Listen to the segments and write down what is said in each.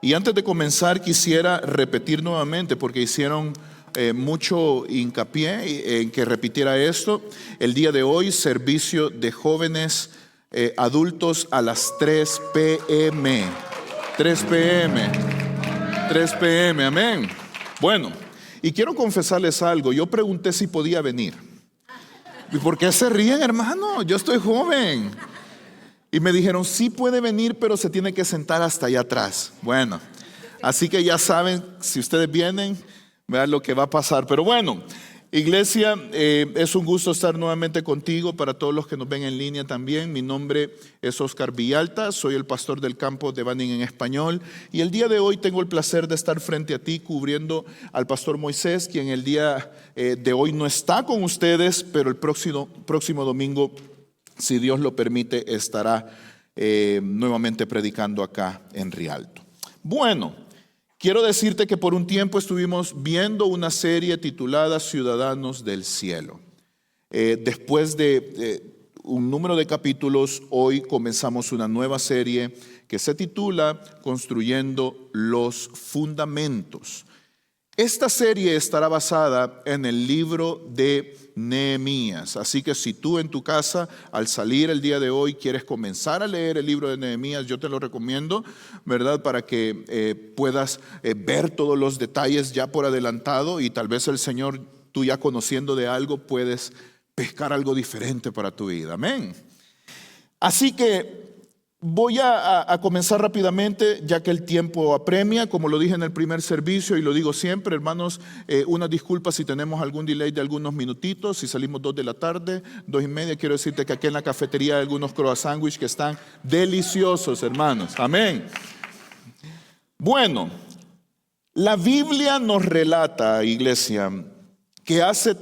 Y antes de comenzar quisiera repetir nuevamente, porque hicieron mucho hincapié en que repitiera esto. El día de hoy, servicio de jóvenes adultos a las 3 p.m. 3 p.m. 3 p.m. Amén. Bueno, y quiero confesarles algo. Yo pregunté si podía venir. ¿Y por qué se ríen, hermano? Yo estoy joven. Y me dijeron, sí puede venir, pero se tiene que sentar hasta allá atrás. Bueno, así que ya saben, si ustedes vienen, vean lo que va a pasar. Pero bueno, iglesia, es un gusto estar nuevamente contigo. Para todos los que nos ven en línea también, mi nombre es Oscar Villalta, soy el pastor del campo de Banning en español. Y el día de hoy tengo el placer de estar frente a ti cubriendo al pastor Moisés, quien el día de hoy no está con ustedes, pero el próximo domingo, si Dios lo permite, estará nuevamente predicando acá en Rialto. Bueno, quiero decirte que por un tiempo estuvimos viendo una serie titulada Ciudadanos del Cielo. Después de un número de capítulos, hoy comenzamos una nueva serie que se titula Construyendo los Fundamentos. Esta serie estará basada en el libro de Nehemías, así que si tú en tu casa al salir el día de hoy quieres comenzar a leer el libro de Nehemías, yo te lo recomiendo, ¿verdad? Para que puedas ver todos los detalles ya por adelantado y tal vez el Señor, tú ya conociendo de algo, puedes pescar algo diferente para tu vida. Amén. Así que voy a comenzar rápidamente, ya que el tiempo apremia, como lo dije en el primer servicio y lo digo siempre, hermanos, una disculpa si tenemos algún delay de algunos minutitos, si salimos 2 de la tarde, 2:30, quiero decirte que aquí en la cafetería hay algunos croissant sandwich que están deliciosos, hermanos, amén. Bueno, la Biblia nos relata, iglesia, que hace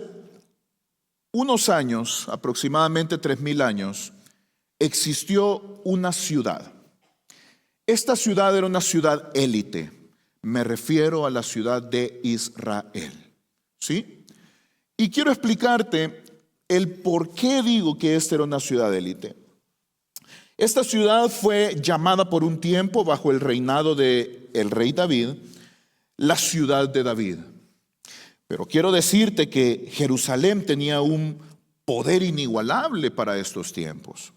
unos años, aproximadamente 3000 años, existió una ciudad. Esta ciudad era una ciudad élite. Me refiero a la ciudad de Israel. ¿Sí? Y quiero explicarte el por qué digo que esta era una ciudad élite. Esta ciudad fue llamada por un tiempo, bajo el reinado del rey David, la ciudad de David. Pero quiero decirte que Jerusalén tenía un poder inigualable para estos tiempos.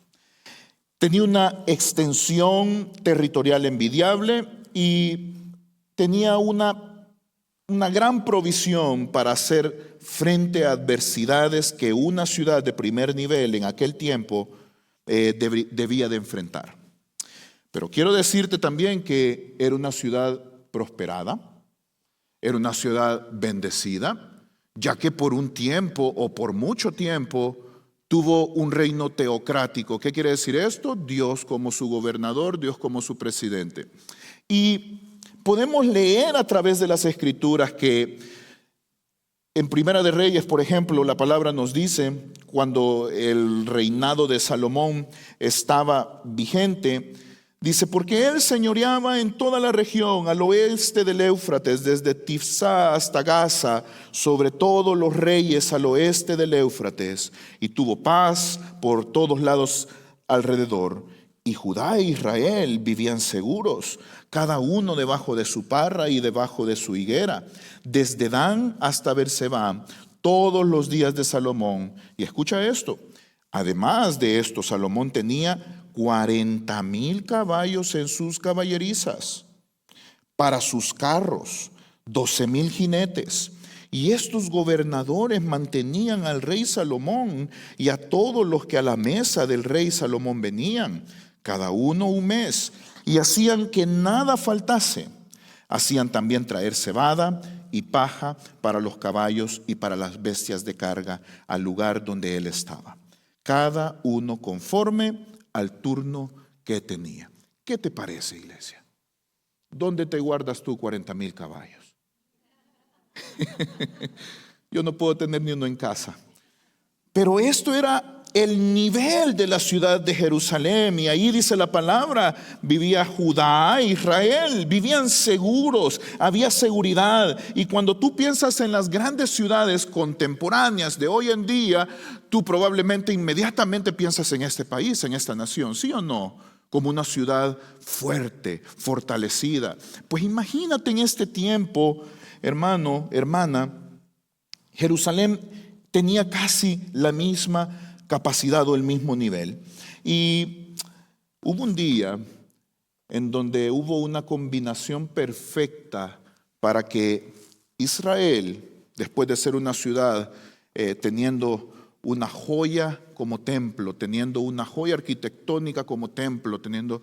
Tenía una extensión territorial envidiable y tenía una gran provisión para hacer frente a adversidades que una ciudad de primer nivel en aquel tiempo debía de enfrentar. Pero quiero decirte también que era una ciudad prosperada, era una ciudad bendecida, ya que por un tiempo o por mucho tiempo tuvo un reino teocrático. ¿Qué quiere decir esto? Dios como su gobernador, Dios como su presidente. Y podemos leer a través de las escrituras que en Primera de Reyes, por ejemplo, la palabra nos dice, cuando el reinado de Salomón estaba vigente, dice, porque él señoreaba en toda la región al oeste del Éufrates, desde Tifsá hasta Gaza, sobre todos los reyes al oeste del Éufrates, y tuvo paz por todos lados alrededor. Y Judá e Israel vivían seguros, cada uno debajo de su parra y debajo de su higuera, desde Dan hasta Berseba, todos los días de Salomón. Y escucha esto, además de esto, Salomón tenía 40,000 caballos en sus caballerizas, para sus carros, 12,000 jinetes. Y estos gobernadores mantenían al rey Salomón y a todos los que a la mesa del rey Salomón venían, cada uno un mes, y hacían que nada faltase. Hacían también traer cebada y paja para los caballos y para las bestias de carga al lugar donde él estaba, cada uno conforme al turno que tenía. ¿Qué te parece, iglesia? ¿Dónde te guardas tú 40,000 caballos? Yo no puedo tener ni uno en casa. Pero esto era el nivel de la ciudad de Jerusalén, y ahí dice la palabra, vivía Judá e Israel, vivían seguros, había seguridad. Y cuando tú piensas en las grandes ciudades contemporáneas de hoy en día, tú probablemente inmediatamente piensas en este país, en esta nación, ¿sí o no? como una ciudad fuerte, fortalecida. Pues imagínate en este tiempo, hermano, hermana, Jerusalén tenía casi la misma capacidad o el mismo nivel. Y hubo un día en donde hubo una combinación perfecta para que Israel, después de ser una ciudad teniendo una joya como templo, teniendo una joya arquitectónica como templo, teniendo,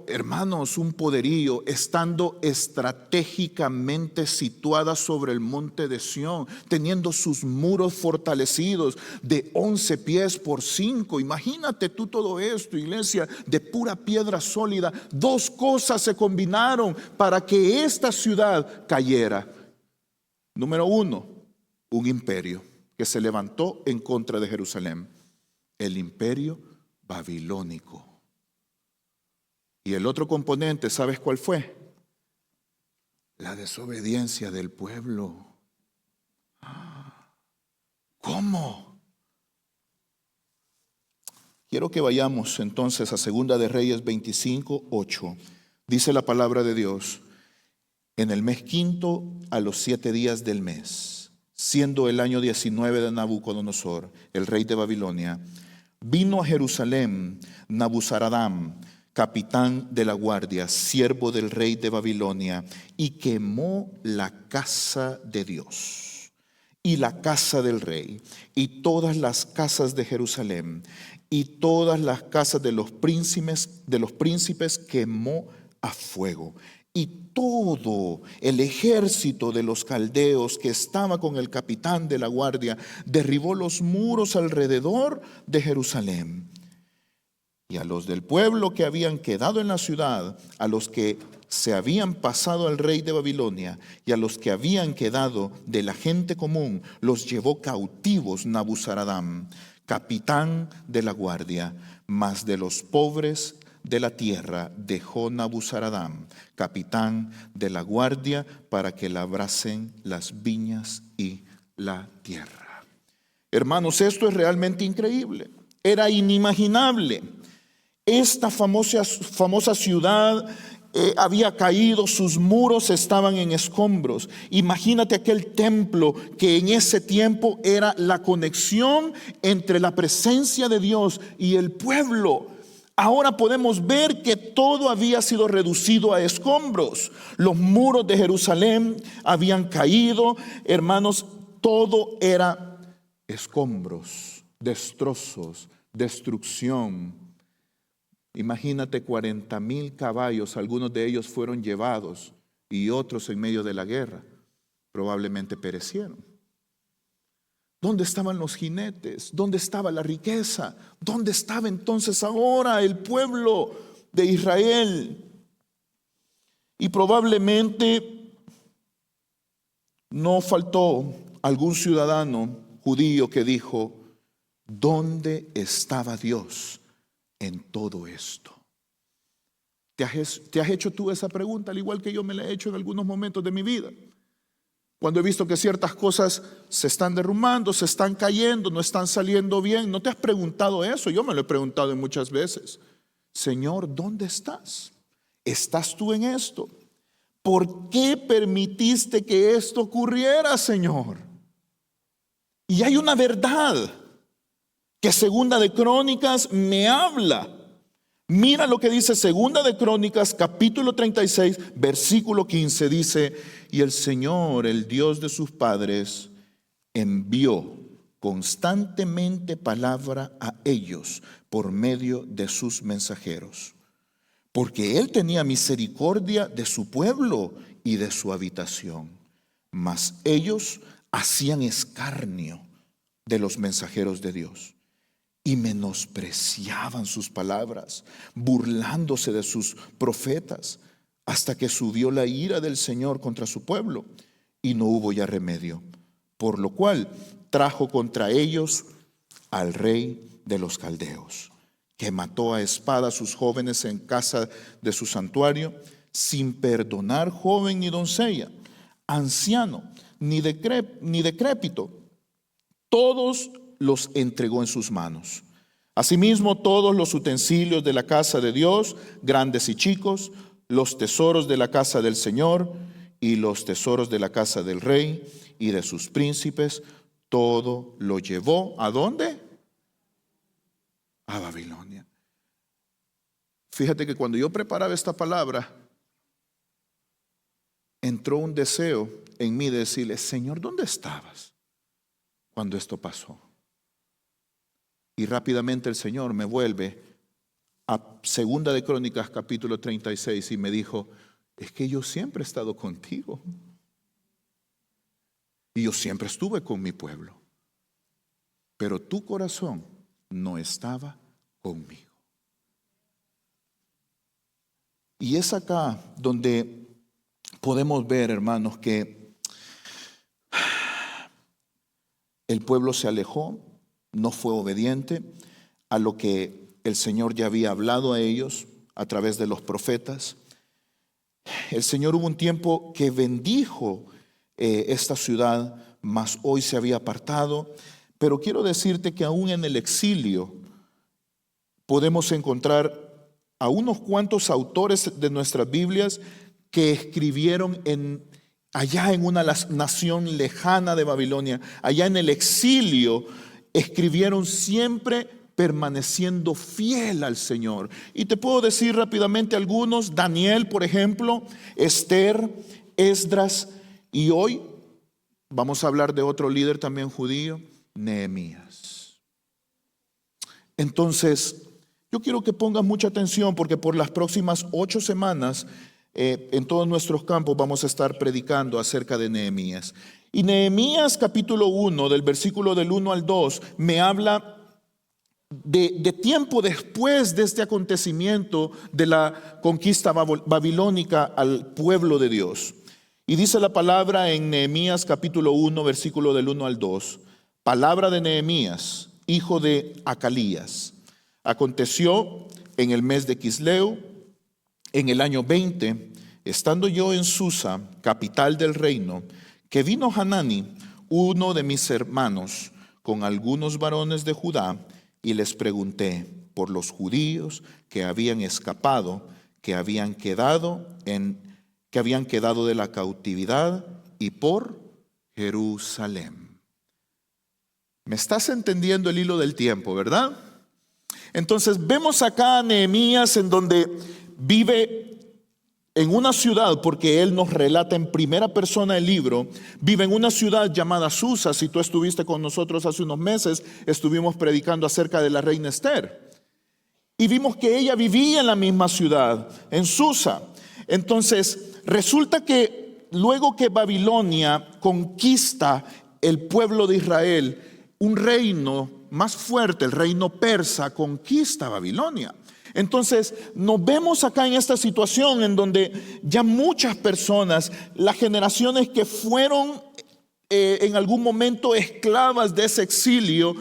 hermanos, un poderío, estando estratégicamente situada sobre el monte de Sión, teniendo sus muros fortalecidos de 11 pies por 5. Imagínate tú todo esto, iglesia, de pura piedra sólida. Dos cosas se combinaron para que esta ciudad cayera. Número uno, un imperio que se levantó en contra de Jerusalén, el imperio babilónico. Y el otro componente, ¿sabes cuál fue? La desobediencia del pueblo. ¿Cómo? Quiero que vayamos entonces a Segunda de Reyes 25:8. Dice la palabra de Dios: en el mes quinto, a los 7 días del mes, siendo el año 19 de Nabucodonosor, el rey de Babilonia, vino a Jerusalén Nabuzaradán, capitán de la guardia, siervo del rey de Babilonia, y quemó la casa de Dios y la casa del rey y todas las casas de Jerusalén y todas las casas de los príncipes quemó a fuego. Y todo el ejército de los caldeos que estaba con el capitán de la guardia derribó los muros alrededor de Jerusalén. Y a los del pueblo que habían quedado en la ciudad, a los que se habían pasado al rey de Babilonia y a los que habían quedado de la gente común, los llevó cautivos Nabuzaradán, capitán de la guardia. Mas de los pobres de la tierra dejó Nabuzaradán, capitán de la guardia, para que labrasen las viñas y la tierra. Hermanos, esto es realmente increíble. Era inimaginable. Esta famosa ciudad había caído, sus muros estaban en escombros. Imagínate aquel templo que en ese tiempo era la conexión entre la presencia de Dios y el pueblo. Ahora podemos ver que todo había sido reducido a escombros. Los muros de Jerusalén habían caído, hermanos, todo era escombros, destrozos, destrucción. Imagínate 40,000 caballos, algunos de ellos fueron llevados y otros en medio de la guerra probablemente perecieron. ¿Dónde estaban los jinetes? ¿Dónde estaba la riqueza? ¿Dónde estaba entonces ahora el pueblo de Israel? Y probablemente no faltó algún ciudadano judío que dijo: ¿dónde estaba Dios en todo esto? ¿Te has hecho tú esa pregunta, al igual que yo me la he hecho en algunos momentos de mi vida? Cuando he visto que ciertas cosas se están derrumbando, se están cayendo, no están saliendo bien, ¿no te has preguntado eso? Yo me lo he preguntado muchas veces. Señor, ¿dónde estás? ¿Estás tú en esto? ¿Por qué permitiste que esto ocurriera, Señor? Y hay una verdad que Segunda de Crónicas me habla. Mira lo que dice Segunda de Crónicas, capítulo 36, versículo 15. Dice: y el Señor, el Dios de sus padres, envió constantemente palabra a ellos por medio de sus mensajeros, porque Él tenía misericordia de su pueblo y de su habitación. Mas ellos hacían escarnio de los mensajeros de Dios y menospreciaban sus palabras, burlándose de sus profetas, hasta que subió la ira del Señor contra su pueblo y no hubo ya remedio, por lo cual trajo contra ellos al rey de los caldeos, que mató a espada a sus jóvenes en casa de su santuario, sin perdonar joven ni doncella, anciano ni decrépito. Todos los entregó en sus manos, Asimismo, todos los utensilios de la casa de Dios, grandes y chicos, los tesoros de la casa del Señor y los tesoros de la casa del rey y de sus príncipes, todo lo llevó, ¿a dónde? A Babilonia. Fíjate que cuando yo preparaba esta palabra, entró un deseo en mí de decirle: Señor, ¿dónde estabas cuando esto pasó? Y rápidamente el Señor me vuelve a Segunda de Crónicas capítulo 36 y me dijo: es que yo siempre he estado contigo y yo siempre estuve con mi pueblo, pero tu corazón no estaba conmigo. Y es acá donde podemos ver, hermanos, que el pueblo se alejó, no fue obediente a lo que el Señor ya había hablado a ellos a través de los profetas. El Señor hubo un tiempo que bendijo esta ciudad, mas hoy se había apartado. Pero quiero decirte que aún en el exilio podemos encontrar a unos cuantos autores de nuestras Biblias que escribieron allá en una nación lejana de Babilonia, allá en el exilio, escribieron siempre permaneciendo fiel al Señor. Y te puedo decir rápidamente algunos: Daniel, por ejemplo, Esther, Esdras, y hoy vamos a hablar de otro líder también judío, Nehemías. Entonces, yo quiero que pongas mucha atención, porque por las próximas 8 semanas en todos nuestros campos vamos a estar predicando acerca de Nehemías. Y Nehemías capítulo 1, del versículo del 1 al 2, me habla de tiempo después de este acontecimiento de la conquista babilónica al pueblo de Dios. Y dice la palabra en Nehemías capítulo 1, versículo del 1 al 2. Palabra de Nehemías, hijo de Acalías. Aconteció en el mes de Quisleu, en el año 20, estando yo en Susa, capital del reino, que vino Hanani, uno de mis hermanos, con algunos varones de Judá, y les pregunté por los judíos que habían escapado, que habían quedado de la cautividad, y por Jerusalén. ¿Me estás entendiendo el hilo del tiempo, verdad? Entonces vemos acá a Nehemías en donde vive en una ciudad, porque él nos relata en primera persona el libro, vive en una ciudad llamada Susa. Si tú estuviste con nosotros hace unos meses, estuvimos predicando acerca de la reina Esther. Y vimos que ella vivía en la misma ciudad, en Susa. Entonces resulta que luego que Babilonia conquista el pueblo de Israel, un reino más fuerte, el reino persa, conquista Babilonia. Entonces nos vemos acá en esta situación en donde ya muchas personas, las generaciones que fueron en algún momento esclavas de ese exilio,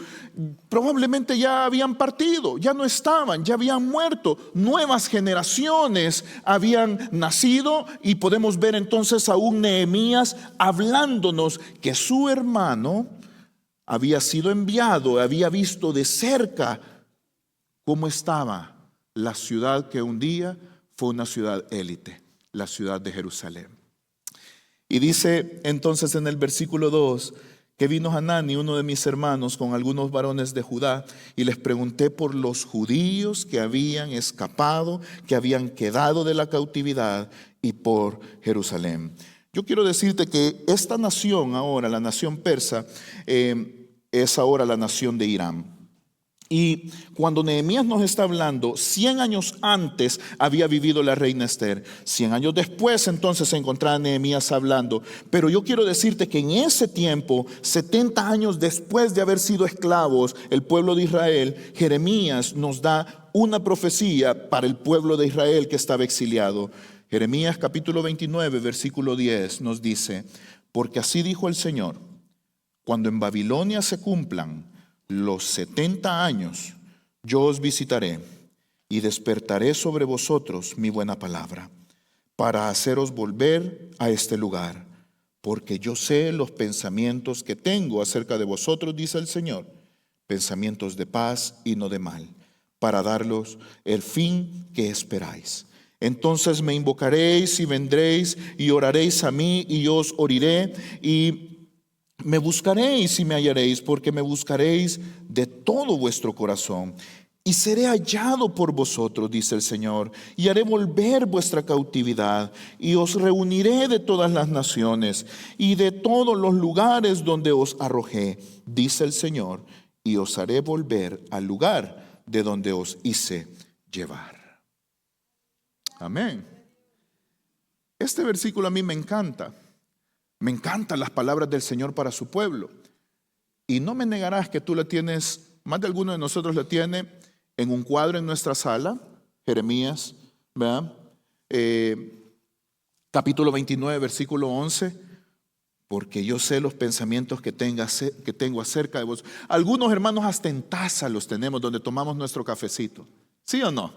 probablemente ya habían partido, ya no estaban, ya habían muerto. Nuevas generaciones habían nacido, y podemos ver entonces a un Nehemías hablándonos que su hermano había sido enviado, había visto de cerca cómo estaba la ciudad que un día fue una ciudad élite, la ciudad de Jerusalén. Y dice entonces en el versículo 2 que vino Hanani, uno de mis hermanos, con algunos varones de Judá, y les pregunté por los judíos que habían escapado, que habían quedado de la cautividad, y por Jerusalén. Yo quiero decirte que esta nación ahora, la nación persa, es ahora la nación de Irán. Y cuando Nehemías nos está hablando, 100 años antes había vivido la reina Esther. 100 años después entonces se encontraba Nehemías hablando. Pero yo quiero decirte que en ese tiempo, 70 años después de haber sido esclavos el pueblo de Israel, Jeremías nos da una profecía para el pueblo de Israel que estaba exiliado. Jeremías capítulo 29, versículo 10 nos dice: porque así dijo el Señor, cuando en Babilonia se cumplan los 70 años, yo os visitaré y despertaré sobre vosotros mi buena palabra, para haceros volver a este lugar, porque yo sé los pensamientos que tengo acerca de vosotros, dice el Señor, pensamientos de paz y no de mal, para daros el fin que esperáis. Entonces me invocaréis y vendréis y oraréis a mí y yo os oiré y me buscaréis y me hallaréis, porque me buscaréis de todo vuestro corazón. Y seré hallado por vosotros, dice el Señor, y haré volver vuestra cautividad, y os reuniré de todas las naciones y de todos los lugares donde os arrojé, dice el Señor, y os haré volver al lugar de donde os hice llevar. Amén. Este versículo a mí me encanta. Me encantan las palabras del Señor para su pueblo. Y no me negarás que tú la tienes, más de alguno de nosotros la tiene en un cuadro en nuestra sala, Jeremías, ¿verdad? Capítulo 29, versículo 11, porque yo sé los pensamientos que tengo acerca de vos. Algunos hermanos hasta en taza los tenemos donde tomamos nuestro cafecito, ¿sí o no?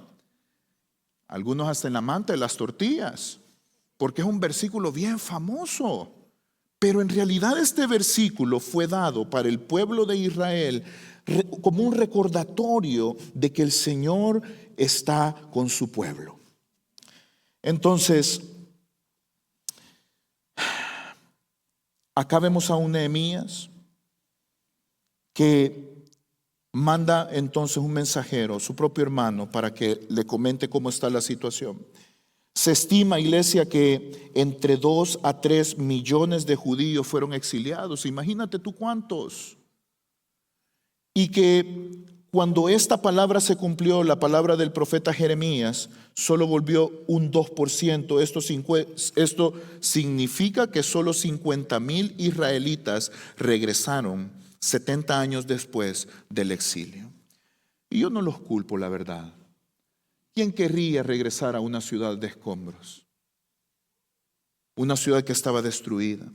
Algunos hasta en la manta de las tortillas, porque es un versículo bien famoso. Pero en realidad este versículo fue dado para el pueblo de Israel como un recordatorio de que el Señor está con su pueblo. Entonces, acá vemos a un Nehemías que manda entonces un mensajero, su propio hermano, para que le comente cómo está la situación. Se estima, iglesia, que entre 2 a 3 millones de judíos fueron exiliados. Imagínate tú cuántos. Y que cuando esta palabra se cumplió, la palabra del profeta Jeremías, solo volvió un 2%. Esto significa que solo 50,000 israelitas regresaron 70 años después del exilio. Y yo no los culpo, la verdad. ¿Quién querría regresar a una ciudad de escombros? Una ciudad que estaba destruida.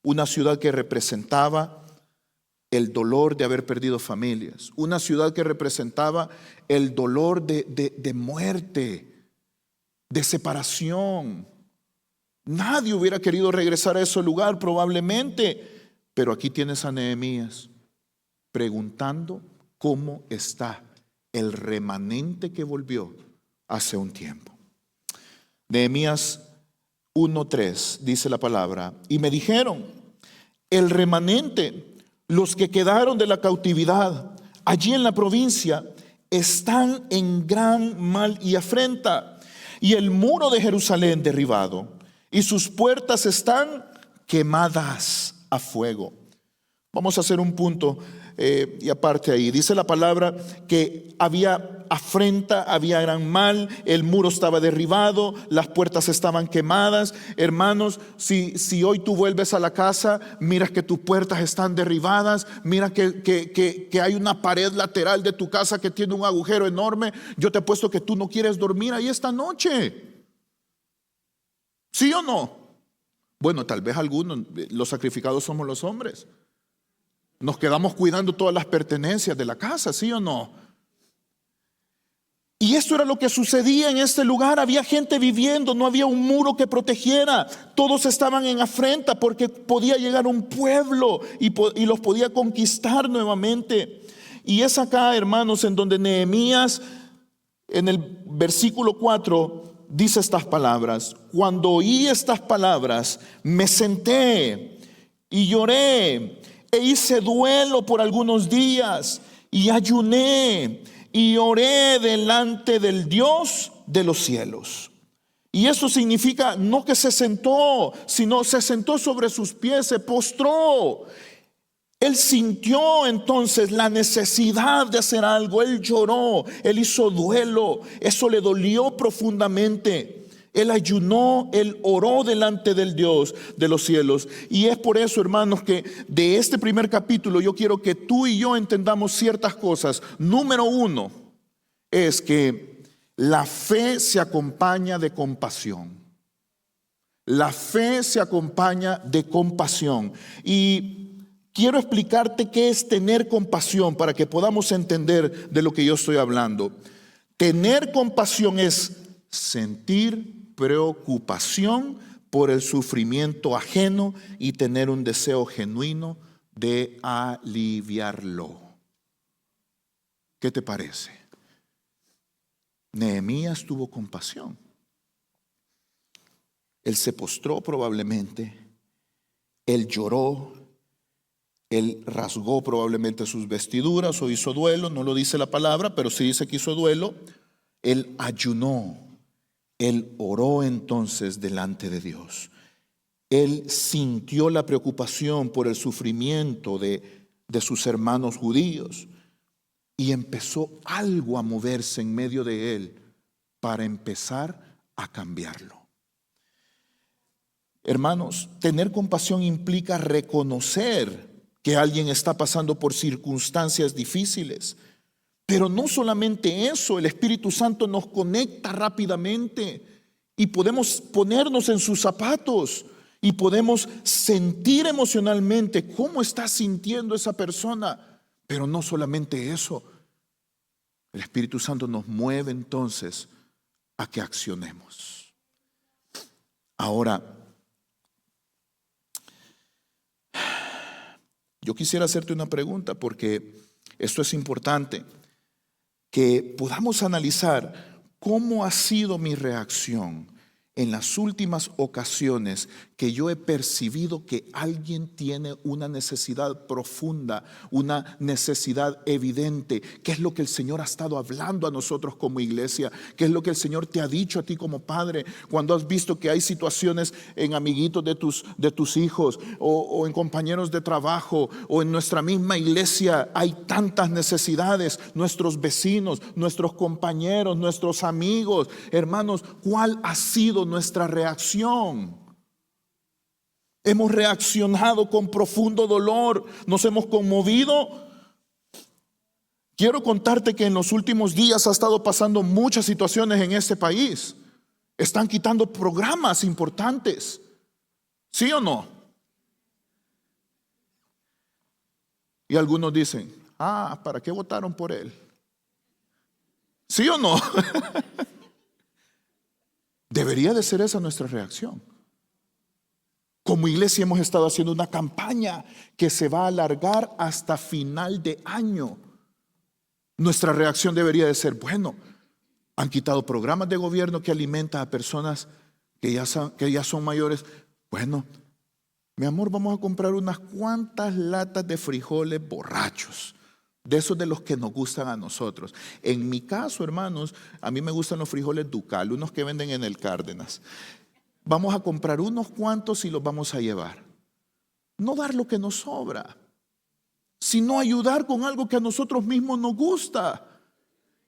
Una ciudad que representaba el dolor de haber perdido familias. Una ciudad que representaba el dolor de muerte, de separación. Nadie hubiera querido regresar a ese lugar probablemente. Pero aquí tienes a Nehemías preguntando cómo está el remanente que volvió hace un tiempo. Nehemías 1:3 dice la palabra: y me dijeron, el remanente, los que quedaron de la cautividad allí en la provincia, están en gran mal y afrenta, y el muro de Jerusalén derribado, y sus puertas están quemadas a fuego. Vamos a hacer un punto y aparte ahí. Dice la palabra que había afrenta, había gran mal, el muro estaba derribado, las puertas estaban quemadas. Hermanos, si hoy tú vuelves a la casa, miras que tus puertas están derribadas, mira que hay una pared lateral de tu casa que tiene un agujero enorme, yo te apuesto que tú no quieres dormir ahí esta noche. ¿Sí o no? Bueno, tal vez algunos, los sacrificados somos los hombres. Nos quedamos cuidando todas las pertenencias de la casa, ¿sí o no? Y esto era lo que sucedía en este lugar. Había gente viviendo, no había un muro que protegiera. Todos estaban en afrenta porque podía llegar un pueblo y los podía conquistar nuevamente. Y es acá, hermanos, en donde Nehemías, en el versículo 4, dice estas palabras: cuando oí estas palabras, me senté y lloré, e hice duelo por algunos días, y ayuné y oré delante del Dios de los cielos. Y eso significa no que se sentó, sino se sentó sobre sus pies, se postró. Él sintió entonces la necesidad de hacer algo. Él lloró, él hizo duelo. Eso le dolió profundamente. Él ayunó, él oró delante del Dios de los cielos. Y es por eso, hermanos, que de este primer capítulo yo quiero que tú y yo entendamos ciertas cosas. Número 1 es que la fe se acompaña de compasión. La fe se acompaña de compasión. Y quiero explicarte qué es tener compasión para que podamos entender de lo que yo estoy hablando. Tener compasión es sentir preocupación por el sufrimiento ajeno y tener un deseo genuino de aliviarlo. ¿Qué te parece? Nehemías tuvo compasión. Él se postró probablemente, él lloró, él rasgó probablemente sus vestiduras o hizo duelo, no lo dice la palabra, pero sí dice que hizo duelo. Él ayunó, él oró entonces delante de Dios. Él sintió la preocupación por el sufrimiento de sus hermanos judíos y empezó algo a moverse en medio de él para empezar a cambiarlo. Hermanos, tener compasión implica reconocer que alguien está pasando por circunstancias difíciles. Pero no solamente eso, el Espíritu Santo nos conecta rápidamente y podemos ponernos en sus zapatos y podemos sentir emocionalmente cómo está sintiendo esa persona. Pero no solamente eso, el Espíritu Santo nos mueve entonces a que accionemos. Ahora, yo quisiera hacerte una pregunta porque esto es importante, que podamos analizar cómo ha sido mi reacción en las últimas ocasiones que yo he percibido que alguien tiene una necesidad profunda, una necesidad evidente. ¿Qué es lo que el Señor ha estado hablando a nosotros como iglesia? ¿Qué es lo que el Señor te ha dicho a ti como padre? Cuando has visto que hay situaciones en amiguitos de tus hijos o en compañeros de trabajo o en nuestra misma iglesia hay tantas necesidades, nuestros vecinos, nuestros compañeros, nuestros amigos. Hermanos, ¿cuál ha sido nuestra reacción? Hemos reaccionado con profundo dolor, nos hemos conmovido. Quiero contarte que en los últimos días ha estado pasando muchas situaciones en este país. Están quitando programas importantes. ¿Sí o no? Y algunos dicen, ¿para qué votaron por él? ¿Sí o no? Debería de ser esa nuestra reacción. Como iglesia hemos estado haciendo una campaña que se va a alargar hasta final de año. Nuestra reacción debería de ser, bueno, han quitado programas de gobierno que alimentan a personas que ya son mayores. Bueno, mi amor, vamos a comprar unas cuantas latas de frijoles borrachos, de esos de los que nos gustan a nosotros. En mi caso, hermanos, a mí me gustan los frijoles Ducal, unos que venden en el Cárdenas. Vamos a comprar unos cuantos y los vamos a llevar. No dar lo que nos sobra, sino ayudar con algo que a nosotros mismos nos gusta.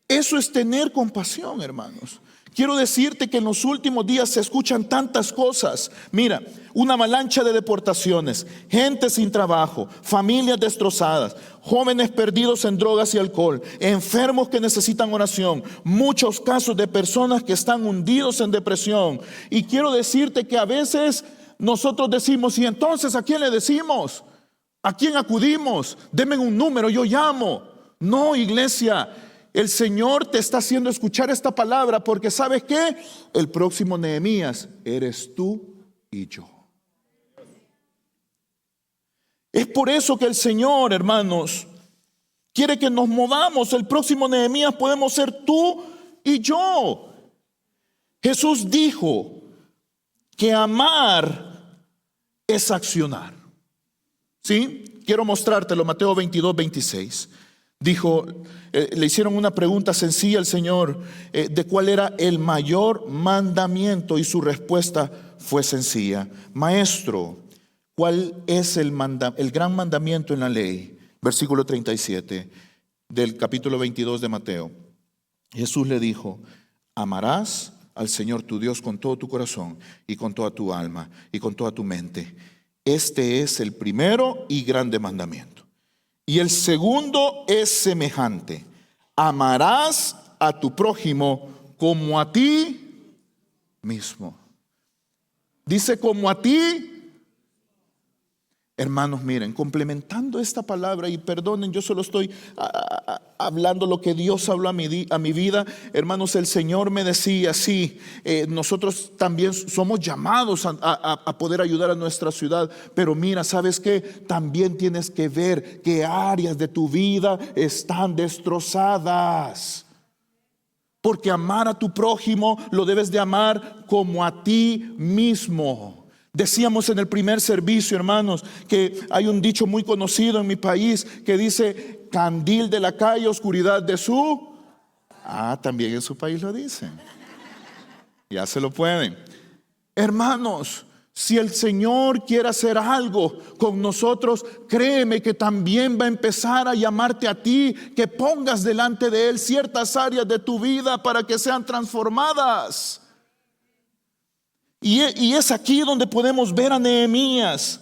Eso es tener compasión, hermanos. Quiero decirte que en los últimos días se escuchan tantas cosas. Mira, una avalancha de deportaciones, gente sin trabajo, familias destrozadas, jóvenes perdidos en drogas y alcohol, enfermos que necesitan oración, muchos casos de personas que están hundidos en depresión. Y quiero decirte que a veces nosotros decimos, ¿y entonces a quién le decimos? ¿A quién acudimos? Denme un número, yo llamo. No, iglesia. El Señor te está haciendo escuchar esta palabra porque ¿sabes qué? El próximo Nehemías eres tú y yo. Es por eso que el Señor, hermanos, quiere que nos movamos. El próximo Nehemías podemos ser tú y yo. Jesús dijo que amar es accionar. ¿Sí? Quiero mostrártelo, Mateo 22, 26. Dijo, le hicieron una pregunta sencilla al Señor de cuál era el mayor mandamiento y su respuesta fue sencilla. Maestro, ¿cuál es el gran mandamiento en la ley? Versículo 37 del capítulo 22 de Mateo. Jesús le dijo, amarás al Señor tu Dios con todo tu corazón y con toda tu alma y con toda tu mente. Este es el primero y grande mandamiento. Y el segundo es semejante. Amarás a tu prójimo como a ti mismo. Dice como a ti. Hermanos, miren, complementando esta palabra, y perdonen, yo solo estoy hablando lo que Dios habló a mi vida, hermanos, el Señor me decía, sí, nosotros también somos llamados a poder ayudar a nuestra ciudad, pero mira, ¿sabes qué? También tienes que ver qué áreas de tu vida están destrozadas. Porque amar a tu prójimo lo debes de amar como a ti mismo. Decíamos en el primer servicio, hermanos, que hay un dicho muy conocido en mi país que dice: candil de la calle, oscuridad de su... también en su país lo dicen. Ya se lo pueden. Hermanos, si el Señor quiere hacer algo con nosotros, créeme que también va a empezar a llamarte a ti, que pongas delante de Él ciertas áreas de tu vida para que sean transformadas. Y es aquí donde podemos ver a Nehemías.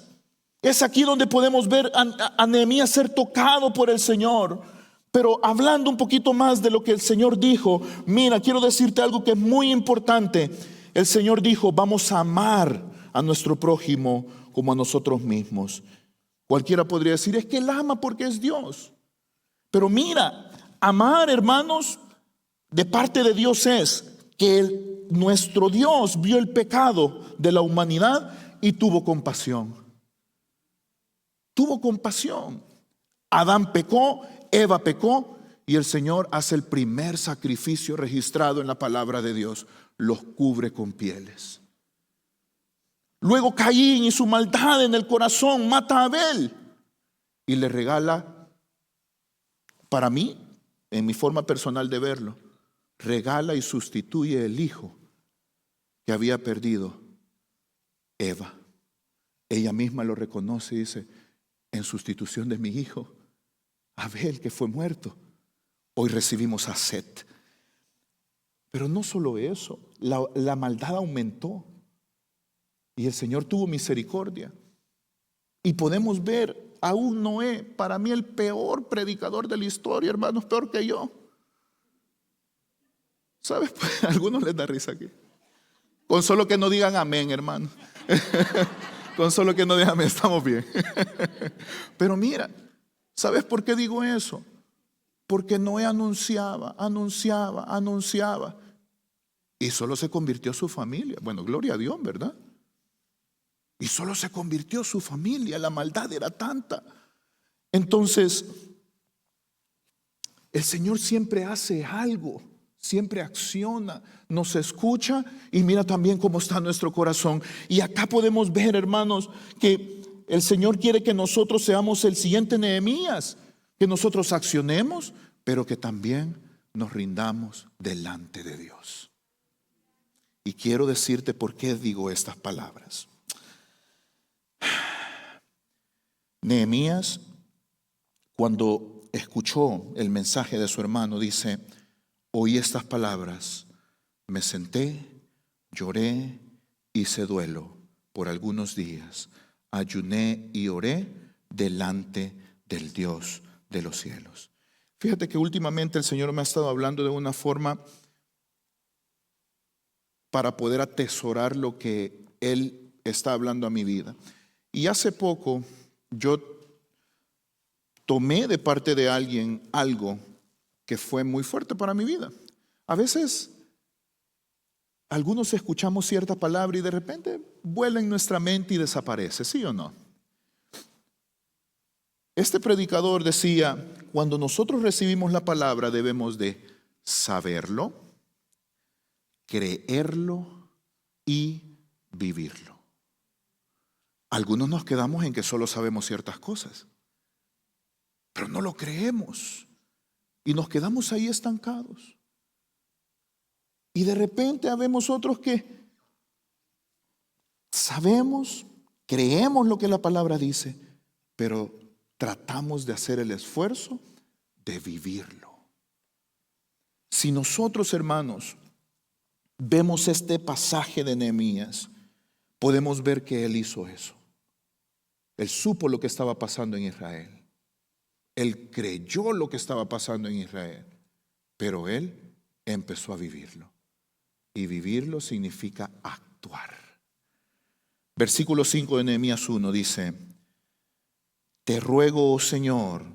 Es aquí donde podemos ver a Nehemías ser tocado por el Señor. Pero hablando un poquito más de lo que el Señor dijo, mira, quiero decirte algo que es muy importante. El Señor dijo: vamos a amar a nuestro prójimo como a nosotros mismos. Cualquiera podría decir: es que Él ama porque es Dios. Pero mira, amar, hermanos, de parte de Dios es que nuestro Dios vio el pecado de la humanidad y tuvo compasión. Tuvo compasión. Adán pecó, Eva pecó, y el Señor hace el primer sacrificio registrado en la palabra de Dios: los cubre con pieles. Luego Caín y su maldad en el corazón mata a Abel y le regala, para mí, en mi forma personal de verlo, regala y sustituye el hijo que había perdido Eva. Ella misma lo reconoce y dice: en sustitución de mi hijo Abel, que fue muerto, hoy recibimos a Set. Pero no solo eso, la maldad aumentó y el Señor tuvo misericordia. Y podemos ver aún Noé, para mí el peor predicador de la historia, hermanos, peor que yo. ¿Sabes? Pues, a algunos les da risa aquí. Con solo que no digan amén, hermano. Con solo que no digan amén, estamos bien. Pero mira, ¿sabes por qué digo eso? Porque Noé anunciaba. Y solo se convirtió su familia. Bueno, gloria a Dios, ¿verdad? Y solo se convirtió su familia. La maldad era tanta. Entonces, el Señor siempre hace algo. Siempre acciona, nos escucha y mira también cómo está nuestro corazón. Y acá podemos ver, hermanos, que el Señor quiere que nosotros seamos el siguiente Nehemías, que nosotros accionemos, pero que también nos rindamos delante de Dios. Y quiero decirte por qué digo estas palabras. Nehemías, cuando escuchó el mensaje de su hermano, dice: oí estas palabras, me senté, lloré, hice duelo por algunos días, ayuné y oré delante del Dios de los cielos. Fíjate que últimamente el Señor me ha estado hablando de una forma para poder atesorar lo que Él está hablando a mi vida. Y hace poco yo tomé de parte de alguien algo que fue muy fuerte para mi vida. A veces algunos escuchamos cierta palabra y de repente vuela en nuestra mente y desaparece, ¿sí o no? Este predicador decía: cuando nosotros recibimos la palabra debemos de saberlo, creerlo y vivirlo. Algunos nos quedamos en que solo sabemos ciertas cosas, pero no lo creemos. Y nos quedamos ahí estancados. Y de repente habemos otros que sabemos, creemos lo que la palabra dice, pero tratamos de hacer el esfuerzo de vivirlo. Si nosotros, hermanos, vemos este pasaje de Nehemías, podemos ver que él hizo eso. Él supo lo que estaba pasando en Israel. Él creyó lo que estaba pasando en Israel, pero él empezó a vivirlo. Y vivirlo significa actuar. Versículo 5 de Nehemías 1 dice: te ruego, oh Señor,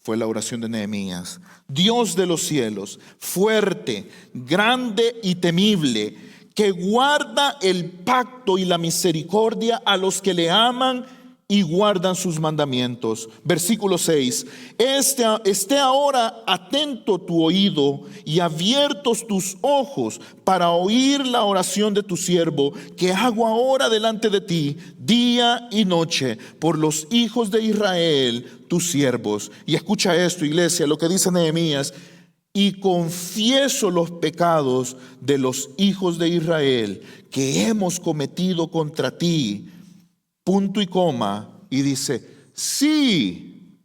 Fue la oración de Nehemías. Dios de los cielos, fuerte, grande y temible, que guarda el pacto y la misericordia a los que le aman y guardan sus mandamientos. Versículo 6. Esté ahora atento tu oído y abiertos tus ojos para oír la oración de tu siervo, que hago ahora delante de ti, día y noche, por los hijos de Israel, tus siervos. Y escucha esto, iglesia, lo que dice Nehemías: y confieso los pecados de los hijos de Israel que hemos cometido contra ti. Punto y coma, y dice: sí,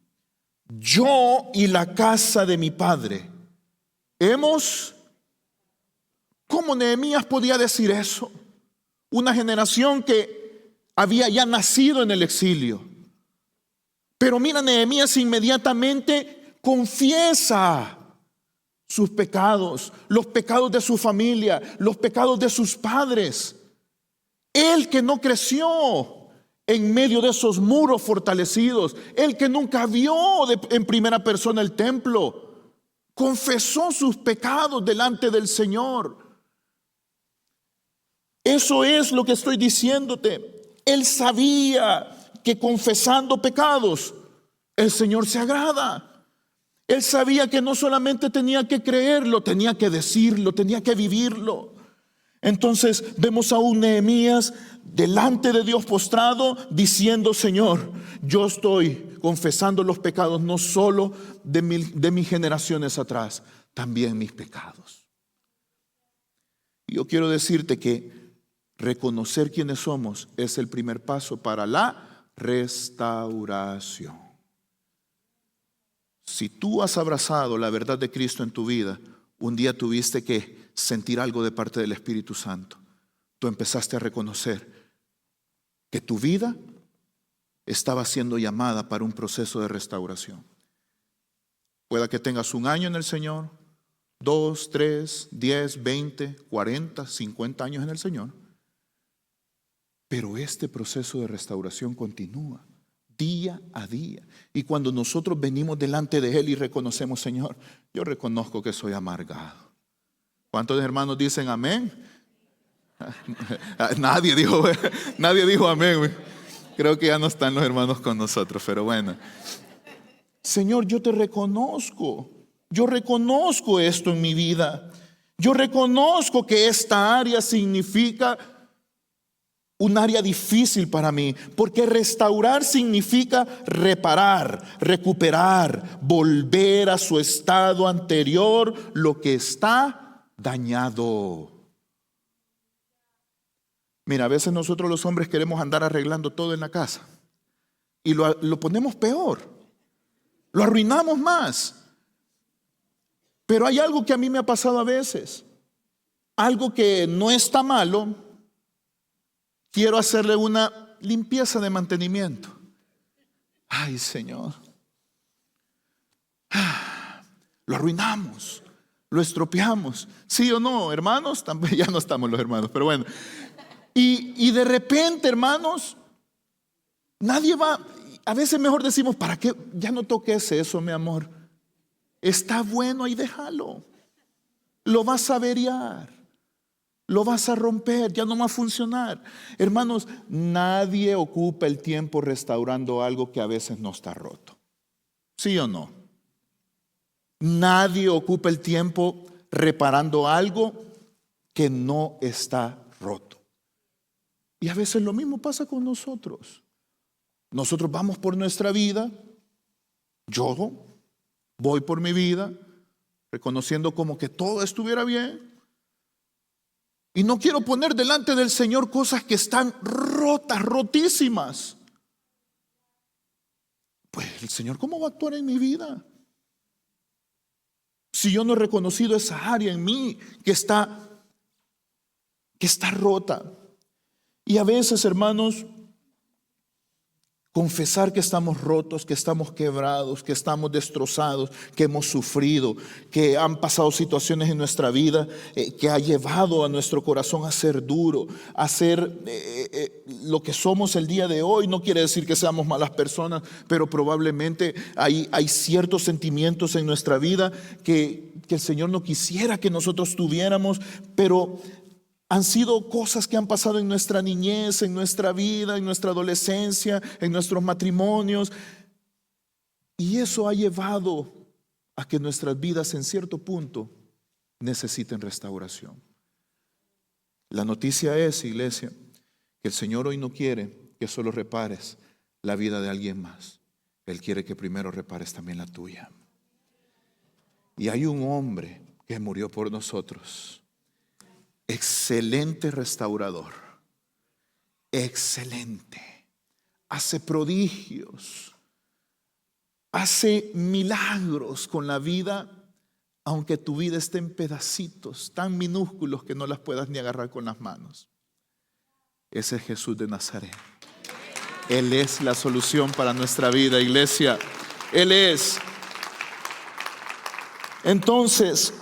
yo y la casa de mi padre hemos. ¿Cómo Nehemías podía decir eso? Una generación que había ya nacido en el exilio. Pero mira, Nehemías inmediatamente confiesa sus pecados, los pecados de su familia, los pecados de sus padres. Él que no creció en medio de esos muros fortalecidos, el que nunca vio en primera persona el templo, confesó sus pecados delante del Señor. Eso es lo que estoy diciéndote. Él sabía que confesando pecados, el Señor se agrada. Él sabía que no solamente tenía que creerlo, tenía que decirlo, tenía que vivirlo. Entonces vemos a un Nehemías delante de Dios postrado, diciendo: Señor, yo estoy confesando los pecados no solo de mis generaciones atrás, también mis pecados. Y yo quiero decirte que reconocer quiénes somos es el primer paso para la restauración. Si tú has abrazado la verdad de Cristo en tu vida, un día tuviste que sentir algo de parte del Espíritu Santo. Tú empezaste a reconocer que tu vida estaba siendo llamada para un proceso de restauración. Pueda que tengas un año en el Señor, 2, 3, 10, 20, 40, 50 años en el Señor. Pero este proceso de restauración continúa día a día. Y cuando nosotros venimos delante de Él y reconocemos: Señor, yo reconozco que soy amargado. ¿Cuántos hermanos dicen amén? Nadie dijo amén. Creo que ya no están los hermanos con nosotros, pero bueno. Señor, yo te reconozco. Yo reconozco esto en mi vida. Yo reconozco que esta área significa un área difícil para mí, porque restaurar significa reparar, recuperar, volver a su estado anterior lo que está dañado. Mira, a veces nosotros los hombres queremos andar arreglando todo en la casa y lo ponemos peor, lo arruinamos más. Pero hay algo que a mí me ha pasado a veces, algo que no está malo. Quiero hacerle una limpieza de mantenimiento. Ay, Señor. Lo arruinamos, lo estropeamos. ¿Sí o no, hermanos? Ya no estamos los hermanos, pero bueno. Y de repente, hermanos, nadie va. A veces mejor decimos: ¿para qué? Ya no toques eso, mi amor. Está bueno, ahí déjalo. Lo vas a averiar. Lo vas a romper, ya no va a funcionar. Hermanos, nadie ocupa el tiempo restaurando algo que a veces no está roto. ¿Sí o no? Nadie ocupa el tiempo reparando algo que no está roto. Y a veces lo mismo pasa con nosotros. Nosotros vamos por nuestra vida. Yo voy por mi vida reconociendo como que todo estuviera bien. Y no quiero poner delante del Señor cosas que están rotas, rotísimas. Pues el Señor, ¿cómo va a actuar en mi vida? Si yo no he reconocido esa área en mí que está rota. Y a veces, hermanos, Confesar que estamos rotos, que estamos quebrados, que estamos destrozados, que hemos sufrido, que han pasado situaciones en nuestra vida que ha llevado a nuestro corazón a ser duro, a ser lo que somos el día de hoy. No quiere decir que seamos malas personas, pero probablemente hay ciertos sentimientos en nuestra vida que el Señor no quisiera que nosotros tuviéramos, pero han sido cosas que han pasado en nuestra niñez, en nuestra vida, en nuestra adolescencia, en nuestros matrimonios. Y eso ha llevado a que nuestras vidas en cierto punto necesiten restauración. La noticia es, iglesia, que el Señor hoy no quiere que solo repares la vida de alguien más. Él quiere que primero repares también la tuya. Y hay un hombre que murió por nosotros. Excelente restaurador, excelente, hace prodigios, hace milagros con la vida, aunque tu vida esté en pedacitos tan minúsculos que no las puedas ni agarrar con las manos. Ese es Jesús de Nazaret. Él es la solución para nuestra vida, iglesia. Él es. Entonces,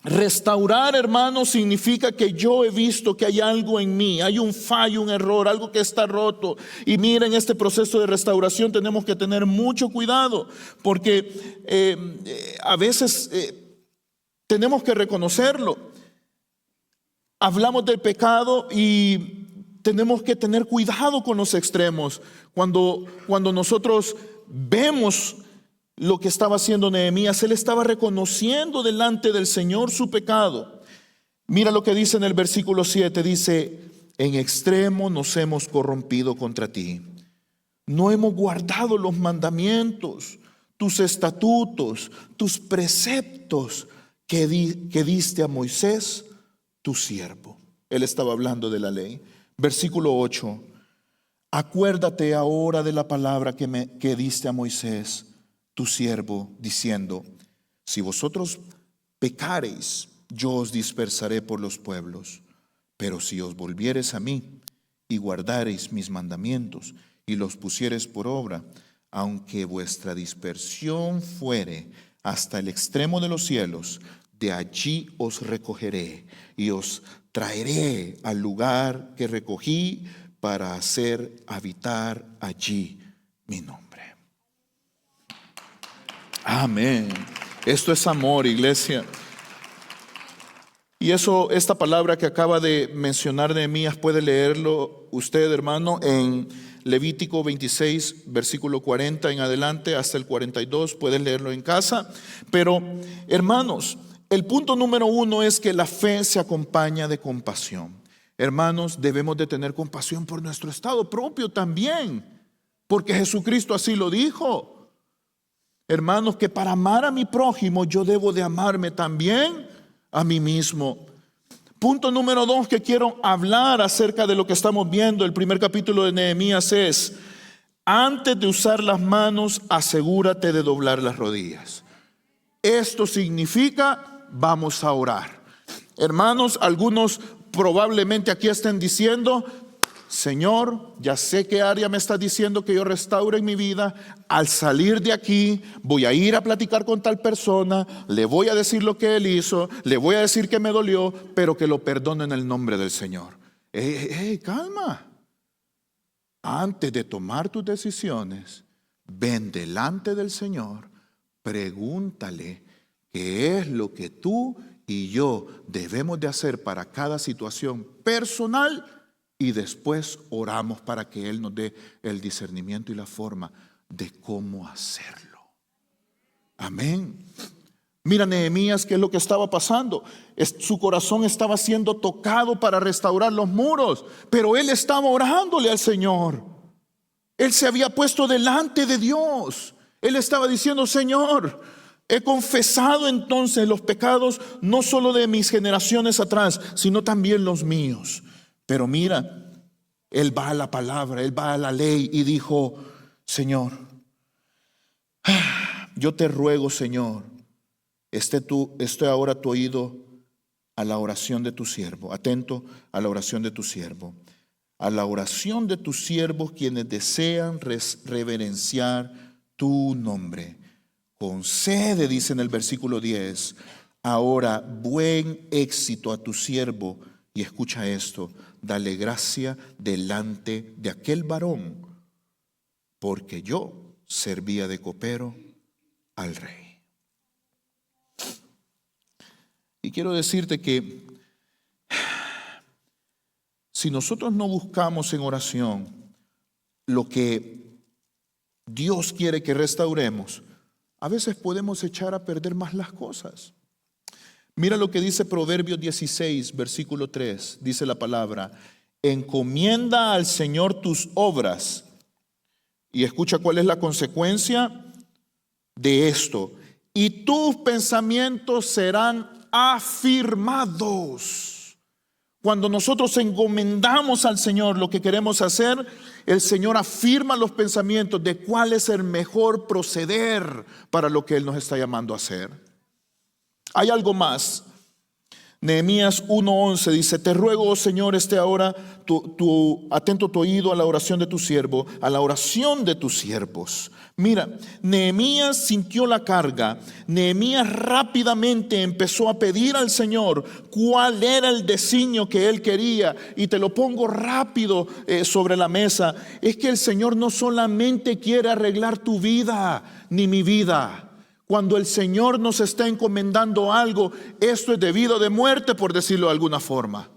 restaurar, hermanos, significa que yo he visto que hay algo en mí, hay un fallo, un error, algo que está roto. Y miren, este proceso de restauración tenemos que tener mucho cuidado, porque a veces tenemos que reconocerlo. Hablamos del pecado y tenemos que tener cuidado con los extremos. Cuando nosotros vemos lo que estaba haciendo Nehemías, él estaba reconociendo delante del Señor su pecado. Mira lo que dice en el versículo 7, dice: en extremo nos hemos corrompido contra ti. No hemos guardado los mandamientos, tus estatutos, tus preceptos que diste a Moisés, tu siervo. Él estaba hablando de la ley. Versículo 8, acuérdate ahora de la palabra que diste a Moisés, tu siervo, diciendo: si vosotros pecareis, yo os dispersaré por los pueblos. Pero si os volviereis a mí y guardareis mis mandamientos y los pusiereis por obra, aunque vuestra dispersión fuere hasta el extremo de los cielos, de allí os recogeré y os traeré al lugar que recogí para hacer habitar allí mi nombre. Amén. Esto es amor, iglesia. Y esta palabra que acaba de mencionar Nehemías, puede leerlo usted, hermano, en Levítico 26, versículo 40 en adelante hasta el 42. Pueden leerlo en casa. Pero, hermanos, el punto número 1 es que la fe se acompaña de compasión. Hermanos, debemos de tener compasión por nuestro estado propio también, porque Jesucristo así lo dijo. Hermanos, que para amar a mi prójimo yo debo de amarme también a mí mismo. Punto número 2 que quiero hablar acerca de lo que estamos viendo, el primer capítulo de Nehemías, es: antes de usar las manos, asegúrate de doblar las rodillas. Esto significa, vamos a orar. Hermanos, algunos probablemente aquí estén diciendo: Señor, ya sé qué área me estás diciendo que yo restaure en mi vida. Al salir de aquí voy a ir a platicar con tal persona, le voy a decir lo que él hizo, le voy a decir que me dolió, pero que lo perdone en el nombre del Señor. Calma. Antes de tomar tus decisiones, ven delante del Señor, pregúntale qué es lo que tú y yo debemos de hacer para cada situación personal. Y después oramos para que Él nos dé el discernimiento y la forma de cómo hacerlo. Amén. Mira Nehemías, qué es lo que estaba pasando. Su corazón estaba siendo tocado para restaurar los muros, pero él estaba orándole al Señor. Él se había puesto delante de Dios. Él estaba diciendo: Señor, he confesado entonces los pecados no solo de mis generaciones atrás, sino también los míos. Pero mira, él va a la palabra, él va a la ley y dijo: Señor, yo te ruego, Señor, esté ahora tu oído a la oración de tu siervo, atento a la oración de tu siervo. a la oración de tus siervos, quienes desean reverenciar tu nombre. Concede, dice en el versículo 10, ahora buen éxito a tu siervo. Y escucha esto, dale gracia delante de aquel varón, porque yo servía de copero al rey. Y quiero decirte que si nosotros no buscamos en oración lo que Dios quiere que restauremos, a veces podemos echar a perder más las cosas. Mira lo que dice Proverbios 16, versículo 3. Dice la palabra: encomienda al Señor tus obras. Y escucha cuál es la consecuencia de esto. Y tus pensamientos serán afirmados. Cuando nosotros encomendamos al Señor lo que queremos hacer, el Señor afirma los pensamientos de cuál es el mejor proceder para lo que Él nos está llamando a hacer. Hay algo más. Nehemías 1:11 dice: te ruego, oh Señor, esté ahora atento tu oído a la oración de tu siervo, a la oración de tus siervos. Mira, Nehemías sintió la carga. Nehemías rápidamente empezó a pedir al Señor cuál era el designio que él quería. Y te lo pongo rápido sobre la mesa. Es que el Señor no solamente quiere arreglar tu vida, ni mi vida. Cuando el Señor nos está encomendando algo, esto es debido de muerte, por decirlo de alguna forma.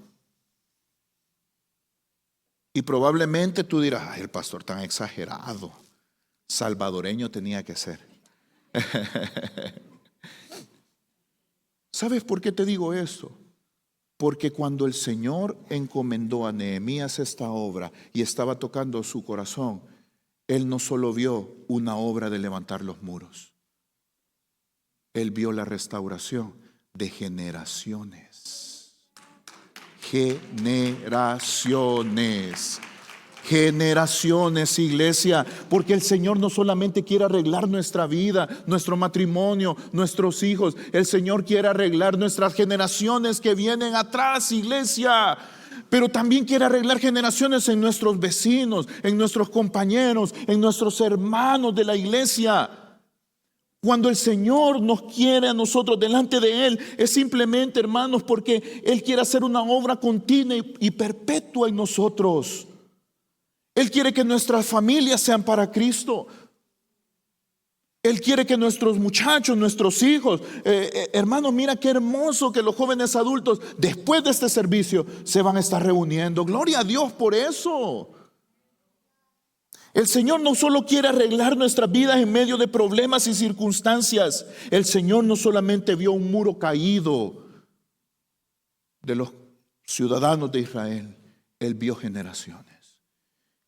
Y probablemente tú dirás: ay, el pastor tan exagerado, salvadoreño tenía que ser. ¿Sabes por qué te digo esto? Porque cuando el Señor encomendó a Nehemías esta obra y estaba tocando su corazón, Él no solo vio una obra de levantar los muros. Él vio la restauración de generaciones. Generaciones. Generaciones, iglesia. Porque el Señor no solamente quiere arreglar nuestra vida, nuestro matrimonio, nuestros hijos. El Señor quiere arreglar nuestras generaciones que vienen atrás, iglesia. Pero también quiere arreglar generaciones en nuestros vecinos, en nuestros compañeros, en nuestros hermanos de la iglesia. Cuando el Señor nos quiere a nosotros delante de Él, es simplemente, hermanos, porque Él quiere hacer una obra continua y perpetua en nosotros. Él quiere que nuestras familias sean para Cristo. Él quiere que nuestros muchachos, nuestros hijos, hermanos, mira qué hermoso que los jóvenes adultos, después de este servicio, se van a estar reuniendo. Gloria a Dios por eso. El Señor no solo quiere arreglar nuestras vidas en medio de problemas y circunstancias. El Señor no solamente vio un muro caído de los ciudadanos de Israel. Él vio generaciones.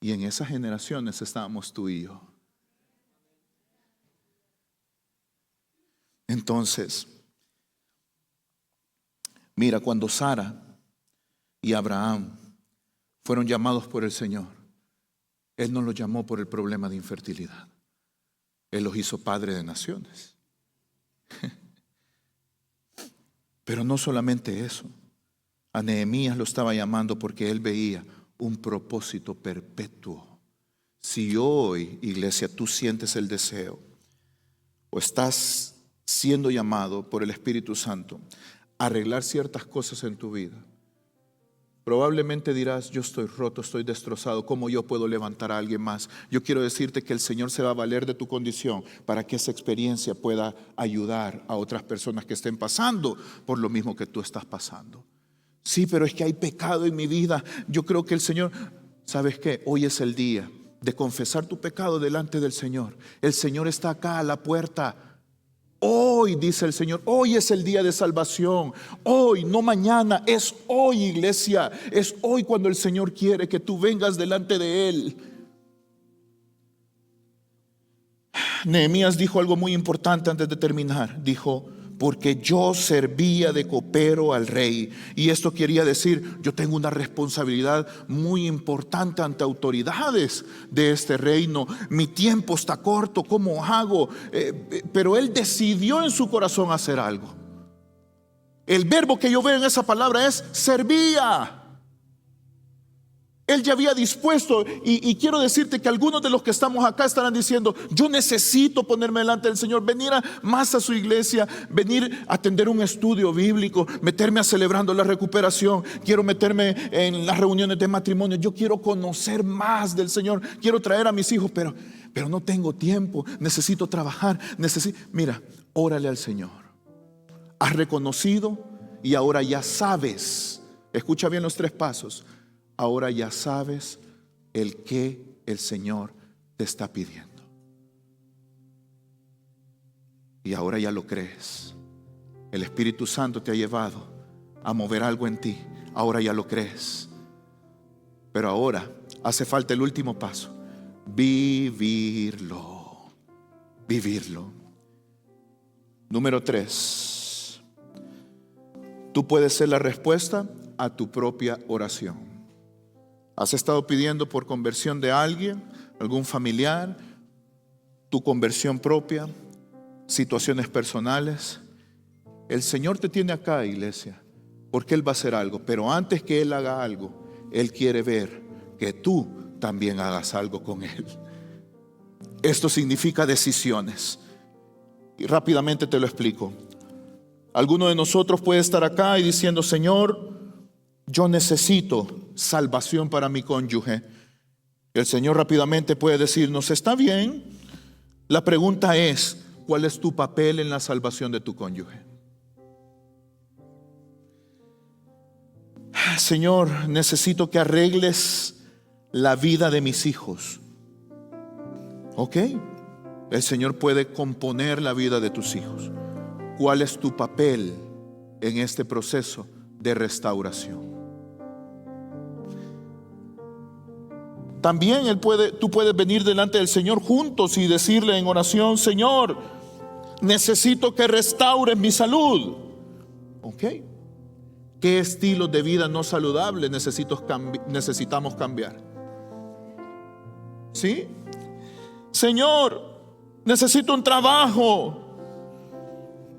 Y en esas generaciones estábamos tú y yo. Entonces, mira, cuando Sara y Abraham fueron llamados por el Señor, Él no los llamó por el problema de infertilidad. Él los hizo padre de naciones. Pero no solamente eso. A Nehemías lo estaba llamando porque él veía un propósito perpetuo. Si hoy, iglesia, tú sientes el deseo o estás siendo llamado por el Espíritu Santo a arreglar ciertas cosas en tu vida, probablemente dirás: yo estoy roto, estoy destrozado, ¿cómo yo puedo levantar a alguien más? Yo quiero decirte que el Señor se va a valer de tu condición para que esa experiencia pueda ayudar a otras personas que estén pasando por lo mismo que tú estás pasando. Sí, pero es que hay pecado en mi vida. Yo creo que el Señor, ¿sabes qué? Hoy es el día de confesar tu pecado delante del Señor. El Señor está acá a la puerta. Hoy, dice el Señor, hoy es el día de salvación. Hoy, no mañana, es hoy, iglesia. Es hoy cuando el Señor quiere que tú vengas delante de Él. Nehemías dijo algo muy importante antes de terminar. Dijo: porque yo servía de copero al rey. Y esto quería decir: yo tengo una responsabilidad muy importante ante autoridades de este reino. Mi tiempo está corto, ¿cómo hago? Pero él decidió en su corazón hacer algo. El verbo que yo veo en esa palabra es servía. Él ya había dispuesto, y quiero decirte que algunos de los que estamos acá estarán diciendo: yo necesito ponerme delante del Señor, venir más a su iglesia, venir a atender un estudio bíblico, meterme a celebrando la recuperación, quiero meterme en las reuniones de matrimonio, yo quiero conocer más del Señor, quiero traer a mis hijos, pero no tengo tiempo, necesito trabajar, Mira, órale al Señor. Has reconocido y ahora ya sabes. Escucha bien los 3 pasos. Ahora ya sabes el que el Señor te está pidiendo. Y ahora ya lo crees. El Espíritu Santo te ha llevado a mover algo en ti. Ahora ya lo crees. Pero ahora hace falta el último paso. Vivirlo. Vivirlo. Número 3. Tú puedes ser la respuesta a tu propia oración. ¿Has estado pidiendo por conversión de alguien, algún familiar, tu conversión propia, situaciones personales? El Señor te tiene acá, iglesia, porque Él va a hacer algo. Pero antes que Él haga algo, Él quiere ver que tú también hagas algo con Él. Esto significa decisiones. Y rápidamente te lo explico. Alguno de nosotros puede estar acá y diciendo: Señor, yo necesito salvación para mi cónyuge. El Señor rápidamente puede decirnos: está bien. La pregunta es: ¿cuál es tu papel en la salvación de tu cónyuge? Señor, necesito que arregles la vida de mis hijos. Ok, el Señor puede componer la vida de tus hijos. ¿Cuál es tu papel en este proceso de restauración? También tú puedes venir delante del Señor juntos y decirle en oración: Señor, necesito que restaures mi salud. Ok, ¿qué estilo de vida no saludable necesitamos cambiar? ¿Sí? Señor, necesito un trabajo.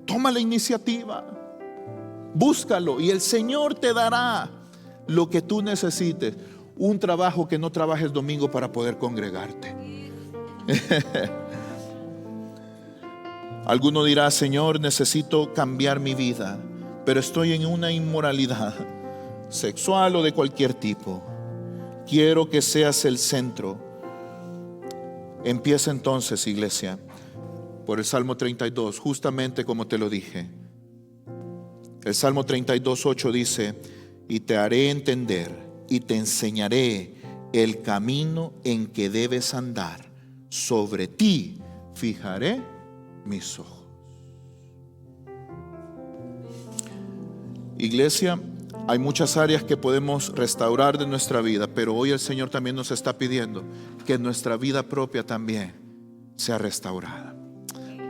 Toma la iniciativa, búscalo y el Señor te dará lo que tú necesites. Un trabajo que no trabajes domingo para poder congregarte. Alguno dirá: Señor, necesito cambiar mi vida, pero estoy en una inmoralidad sexual o de cualquier tipo. Quiero que seas el centro. Empieza entonces, iglesia, por el Salmo 32, justamente como te lo dije. El Salmo 32:8 dice: y te haré entender y te enseñaré el camino en que debes andar. Sobre ti fijaré mis ojos. Iglesia, hay muchas áreas que podemos restaurar de nuestra vida, pero hoy el Señor también nos está pidiendo que nuestra vida propia también sea restaurada.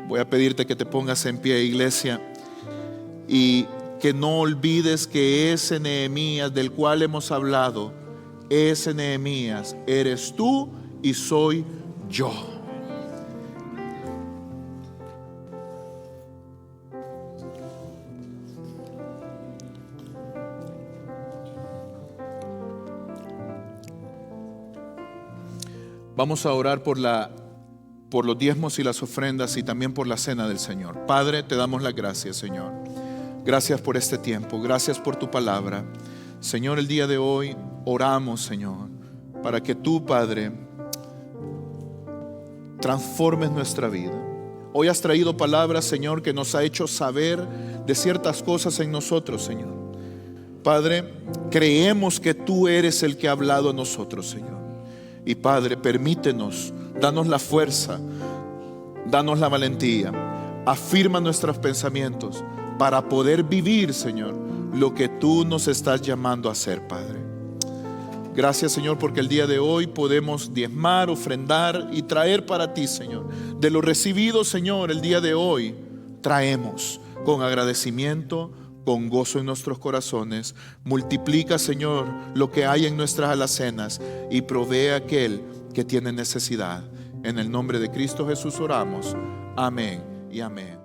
Voy a pedirte que te pongas en pie, iglesia, y que no olvides que ese Nehemías del cual hemos hablado, ese Nehemías eres tú y soy yo. Vamos a orar por los diezmos y las ofrendas y también por la cena del Señor. Padre, te damos las gracias, Señor. Gracias por este tiempo, gracias por tu palabra. Señor, el día de hoy oramos, Señor, para que tú, Padre, transformes nuestra vida. Hoy has traído palabras, Señor, que nos ha hecho saber de ciertas cosas en nosotros, Señor. Padre, creemos que tú eres el que ha hablado a nosotros, Señor. Y Padre, permítenos, danos la fuerza, danos la valentía, afirma nuestros pensamientos para poder vivir, Señor, lo que tú nos estás llamando a hacer, Padre. Gracias, Señor, porque el día de hoy podemos diezmar, ofrendar y traer para ti, Señor. De lo recibido, Señor, el día de hoy traemos con agradecimiento, con gozo en nuestros corazones. Multiplica, Señor, lo que hay en nuestras alacenas y provee a aquel que tiene necesidad. En el nombre de Cristo Jesús oramos. Amén y amén.